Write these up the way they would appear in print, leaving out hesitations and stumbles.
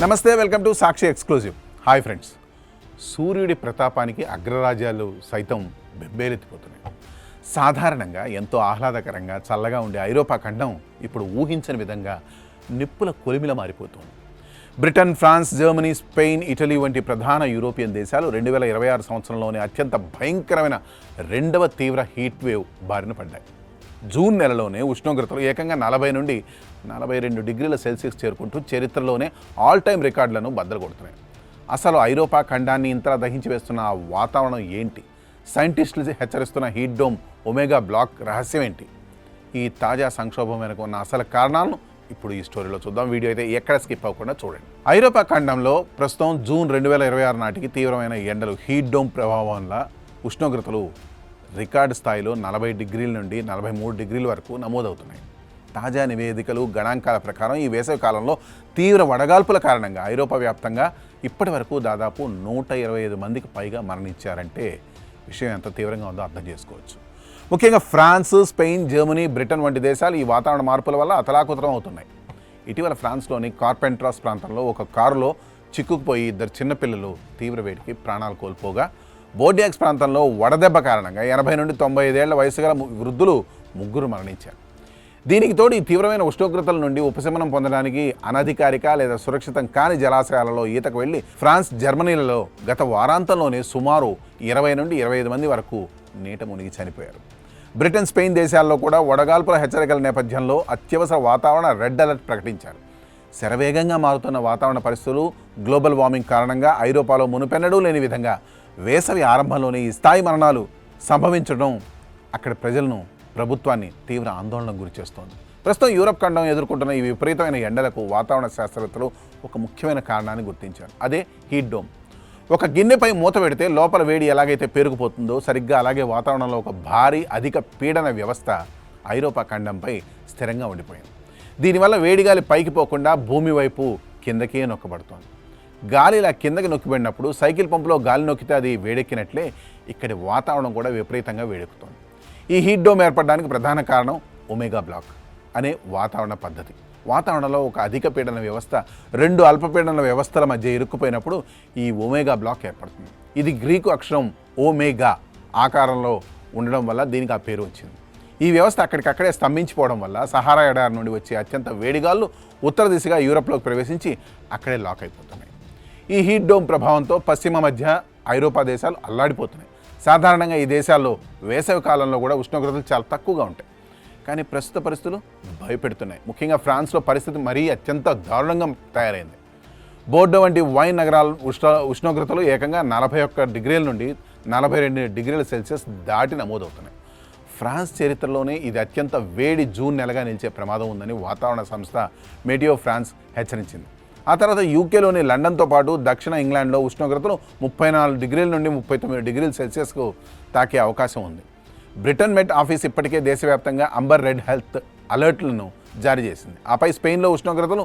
నమస్తే, welcome to Sakshi exclusive. Hi friends, సూర్యుడి ప్రతాపానికి అగ్రరాజ్యాలు సైతం బెంబేలెత్తిపోతున్నాయి. సాధారణంగా ఎంతో ఆహ్లాదకరంగా చల్లగా ఉండే ఐరోపా ఖండం ఇప్పుడు ఊహించని విధంగా నిప్పుల కొలిమిల మారిపోతుంది. Britain, France, Germany, Spain, Italy వంటి ప్రధాన యూరోపియన్ దేశాలు 2026 సంవత్సరంలోనే అత్యంత భయంకరమైన రెండవ తీవ్ర హీట్ వేవ్ బారిన పడ్డాయి. జూన్ నెలలోనే ఉష్ణోగ్రతలు ఏకంగా 40 నుండి 42 డిగ్రీల సెల్సియస్ చేరుకుంటూ చరిత్రలోనే ఆల్ టైమ్ రికార్డులను బద్దలు కొడుతున్నాయి. అసలు ఐరోపా ఖండాన్ని ఇంతలా దహించి వేస్తున్న ఆ వాతావరణం ఏంటి? సైంటిస్టులు హెచ్చరిస్తున్న హీట్ డోమ్, ఒమేగా బ్లాక్ రహస్యం ఏంటి? ఈ తాజా సంక్షోభం వెనుక ఉన్న అసలు కారణాలను ఇప్పుడు ఈ స్టోరీలో చూద్దాం. వీడియో అయితే ఎక్కడ స్కిప్ అవ్వకుండా చూడండి. ఐరోపా ఖండంలో ప్రస్తుతం జూన్ 2026 నాటికి తీవ్రమైన ఎండలు, హీట్ డోమ్ ప్రభావం వల్ల ఉష్ణోగ్రతలు రికార్డు స్థాయిలో 40 డిగ్రీల నుండి 43 డిగ్రీల వరకు నమోదవుతున్నాయి. తాజా నివేదికలు, గణాంకాల ప్రకారం ఈ వేసవి కాలంలో తీవ్ర వడగాల్పుల కారణంగా ఐరోపా వ్యాప్తంగా ఇప్పటి వరకు దాదాపు 125 మందికి పైగా మరణించారంటే విషయం ఎంత తీవ్రంగా ఉందో అర్థం చేసుకోవచ్చు. ముఖ్యంగా ఫ్రాన్స్, స్పెయిన్, జర్మనీ, బ్రిటన్ వంటి దేశాలు ఈ వాతావరణ మార్పుల వల్ల అతలాకుతలం అవుతున్నాయి. ఇటీవల ఫ్రాన్స్లోని కార్పెంట్రాస్ ప్రాంతంలో ఒక కారులో చిక్కుకుపోయి 2 చిన్నపిల్లలు తీవ్ర వేడికి ప్రాణాలు కోల్పోగా, బోర్డియాక్స్ ప్రాంతంలో వడదెబ్బ కారణంగా 80 నుండి 95 ఏళ్ల వయసు గల వృద్ధులు 3 మరణించారు. దీనికి తోడు ఈ తీవ్రమైన ఉష్ణోగ్రతల నుండి ఉపశమనం పొందడానికి అనధికారిక లేదా సురక్షితం కాని జలాశయాలలో ఈతకు వెళ్లి ఫ్రాన్స్, జర్మనీలలో గత వారాంతంలోనే సుమారు 20 నుండి 25 మంది వరకు నీట మునిగి చనిపోయారు. బ్రిటన్, స్పెయిన్ దేశాల్లో కూడా వడగాల్పుల హెచ్చరికల నేపథ్యంలో అత్యవసర వాతావరణ రెడ్ అలర్ట్ ప్రకటించారు. శరవేగంగా మారుతున్న వాతావరణ పరిస్థితులు, గ్లోబల్ వార్మింగ్ కారణంగా ఐరోపాలో మునుపెన్నడూ లేని విధంగా వేసవి ఆరంభంలోనే ఈ స్థాయి మరణాలు సంభవించడం అక్కడి ప్రజలను, ప్రభుత్వాన్ని తీవ్ర ఆందోళనకు గురిచేస్తోంది. ప్రస్తుతం యూరప్ ఖండం ఎదుర్కొంటున్న ఈ విపరీతమైన ఎండలకు వాతావరణ శాస్త్రవేత్తలు ఒక ముఖ్యమైన కారణాన్ని గుర్తించారు. అదే హీట్ డోమ్. ఒక గిన్నెపై మూత పెడితే లోపల వేడి ఎలాగైతే పేరుకుపోతుందో సరిగ్గా అలాగే వాతావరణంలో ఒక భారీ అధిక పీడన వ్యవస్థ ఐరోపా ఖండంపై స్థిరంగా ఉండిపోయింది. దీనివల్ల వేడిగాలి పైకి పోకుండా భూమి వైపు కిందకే నొక్కబడుతోంది. గాలి ఇలా కిందకి నొక్కిబడినప్పుడు సైకిల్ పంపులో గాలి నొక్కితే అది వేడెక్కినట్లే ఇక్కడి వాతావరణం కూడా విపరీతంగా వేడెక్కుతోంది. ఈ హీట్ డోమ్ ఏర్పడడానికి ప్రధాన కారణం ఒమేగా బ్లాక్ అనే వాతావరణ పద్ధతి. వాతావరణంలో ఒక అధిక పీడన వ్యవస్థ 2 అల్పపీడన వ్యవస్థల మధ్య ఇరుక్కుపోయినప్పుడు ఈ ఒమేగా బ్లాక్ ఏర్పడుతుంది. ఇది గ్రీకు అక్షరం ఓమేగా ఆకారంలో ఉండడం వల్ల దీనికి ఆ పేరు వచ్చింది. ఈ వ్యవస్థ అక్కడికక్కడే స్తంభించిపోవడం వల్ల సహారా ఎడారి నుండి వచ్చే అత్యంత వేడిగాళ్ళు ఉత్తర దిశగా యూరప్లోకి ప్రవేశించి అక్కడే లాక్ అయిపోతున్నాయి. ఈ హీట్ డోమ్ ప్రభావంతో పశ్చిమ మధ్య ఐరోపా దేశాలు అల్లాడిపోతున్నాయి. సాధారణంగా ఈ దేశాల్లో వేసవి కాలంలో కూడా ఉష్ణోగ్రతలు చాలా తక్కువగా ఉంటాయి. కానీ ప్రస్తుత పరిస్థితులు భయపెడుతున్నాయి. ముఖ్యంగా ఫ్రాన్స్లో పరిస్థితి మరీ అత్యంత దారుణంగా తయారైంది. బోర్డో వంటి వైన్ నగరాల ఉష్ణోగ్రతలు ఏకంగా 41 డిగ్రీల నుండి 42 డిగ్రీల సెల్సియస్ దాటి నమోదవుతున్నాయి. ఫ్రాన్స్ చరిత్రలోనే ఇది అత్యంత వేడి జూన్ నెలగా నిలిచే ప్రమాదం ఉందని వాతావరణ సంస్థ మెటియో ఫ్రాన్స్ హెచ్చరించింది. ఆ తర్వాత యూకేలోని లండన్తో పాటు దక్షిణ ఇంగ్లాండ్లో ఉష్ణోగ్రతలు 34 డిగ్రీల నుండి 39 డిగ్రీల సెల్సియస్కు తాకే అవకాశం ఉంది. బ్రిటన్ మెట్ ఆఫీస్ ఇప్పటికే దేశవ్యాప్తంగా అంబర్ రెడ్ హెల్త్ అలర్ట్లను జారీ చేసింది. ఆపై స్పెయిన్లో ఉష్ణోగ్రతలు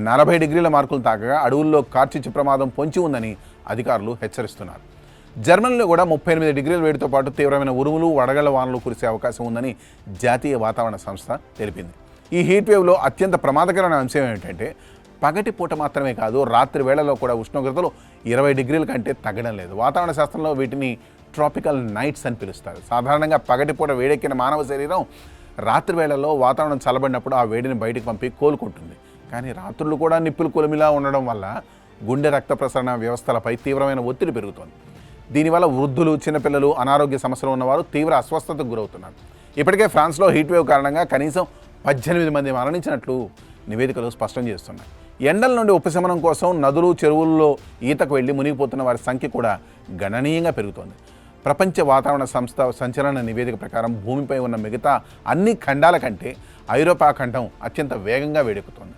40 డిగ్రీల మార్కులు తాకగా అడవుల్లో కార్చిచ్చు ప్రమాదం పొంచి ఉందని అధికారులు హెచ్చరిస్తున్నారు. జర్మనీలో కూడా 38 డిగ్రీల వేడితో పాటు తీవ్రమైన ఉరుములు, వడగళ్ల వానలు కురిసే అవకాశం ఉందని జాతీయ వాతావరణ సంస్థ తెలిపింది. ఈ హీట్ వేవ్లో అత్యంత ప్రమాదకరమైన అంశం ఏమిటంటే పగటి పూట మాత్రమే కాదు, రాత్రి వేళలో కూడా ఉష్ణోగ్రతలు 20 డిగ్రీల కంటే తగ్గడం లేదు. వాతావరణ శాస్త్రంలో వీటిని ట్రాపికల్ నైట్స్ అని పిలుస్తారు. సాధారణంగా పగటిపూట వేడెక్కిన మానవ శరీరం రాత్రి వేళల్లో వాతావరణం చల్లబడినప్పుడు ఆ వేడిని బయటికి పంపి కోలుకుంటుంది. కానీ రాత్రులు కూడా నిప్పులు కొలిమిలా ఉండడం వల్ల గుండె రక్త ప్రసరణ వ్యవస్థలపై తీవ్రమైన ఒత్తిడి పెరుగుతోంది. దీనివల్ల వృద్ధులు, చిన్నపిల్లలు, అనారోగ్య సమస్యలు ఉన్నవారు తీవ్ర అస్వస్థతకు గురవుతున్నారు. ఇప్పటికే ఫ్రాన్స్లో హీట్ వేవ్ కారణంగా కనీసం 18 మంది మరణించినట్లు నివేదికలు స్పష్టం చేస్తున్నాయి. ఎండల నుండి ఉపశమనం కోసం నదులు, చెరువుల్లో ఈతకు వెళ్లి మునిగిపోతున్న వారి సంఖ్య కూడా గణనీయంగా పెరుగుతోంది. ప్రపంచ వాతావరణ సంస్థ సంచలన నివేదిక ప్రకారం భూమిపై ఉన్న మిగతా అన్ని ఖండాల కంటే ఐరోపా ఖండం అత్యంత వేగంగా వేడెక్కుతోంది.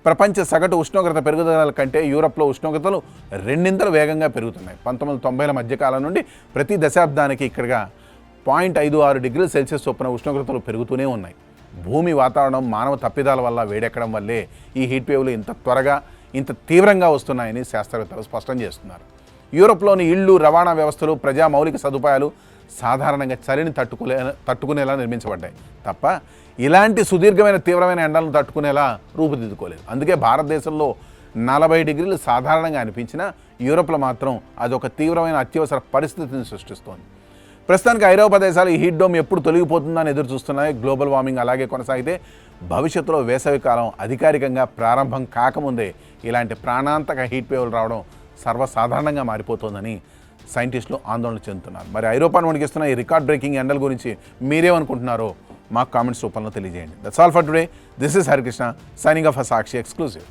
ప్రపంచ సగటు ఉష్ణోగ్రత పెరుగుదల కంటే యూరప్లో ఉష్ణోగ్రతలు 2 వేగంగా పెరుగుతున్నాయి. 1990ల మధ్యకాలం నుండి ప్రతి దశాబ్దానికి ఇక్కడగా 0.56 డిగ్రీల సెల్సియస్ చొప్పున ఉష్ణోగ్రతలు పెరుగుతూనే ఉన్నాయి. భూమి వాతావరణం మానవ తప్పిదాల వల్ల వేడెక్కడం వల్లే ఈ హీట్ వేవ్లు ఇంత త్వరగా, ఇంత తీవ్రంగా వస్తున్నాయని శాస్త్రవేత్తలు స్పష్టం చేస్తున్నారు. యూరప్లోని ఇళ్ళు, రవాణా వ్యవస్థలు, ప్రజా మౌలిక సదుపాయాలు సాధారణంగా చలిని తట్టుకునేలా నిర్మించబడ్డాయి తప్ప ఇలాంటి సుదీర్ఘమైన తీవ్రమైన ఎండలను తట్టుకునేలా రూపుదిద్దుకోలేదు. అందుకే భారతదేశంలో 40 డిగ్రీలు సాధారణంగా అనిపించినా యూరోప్లో మాత్రం అదొక తీవ్రమైన అత్యవసర పరిస్థితిని సృష్టిస్తోంది. ప్రస్తుతానికి ఐరోపా దేశాలు ఈ హీట్ డోమ్ ఎప్పుడు తొలగిపోతుందని ఎదురు చూస్తున్నాయి. గ్లోబల్ వార్మింగ్ అలాగే కొనసాగితే భవిష్యత్తులో వేసవికాలం అధికారికంగా ప్రారంభం కాకముందే ఇలాంటి ప్రాణాంతక హీట్ వేవ్లు రావడం సర్వసాధారణంగా మారిపోతుందని సైంటిస్టులు ఆందోళన చెందుతున్నారు. మరి ఐరోపాను వణికిస్తున్న ఈ రికార్డ్ బ్రేకింగ్ ఎండల గురించి మీరేమనుకుంటున్నారో మాకు కామెంట్స్ రూపంలో తెలియజేయండి. That's all for today. This is Harikrishna signing off Sakshi exclusive.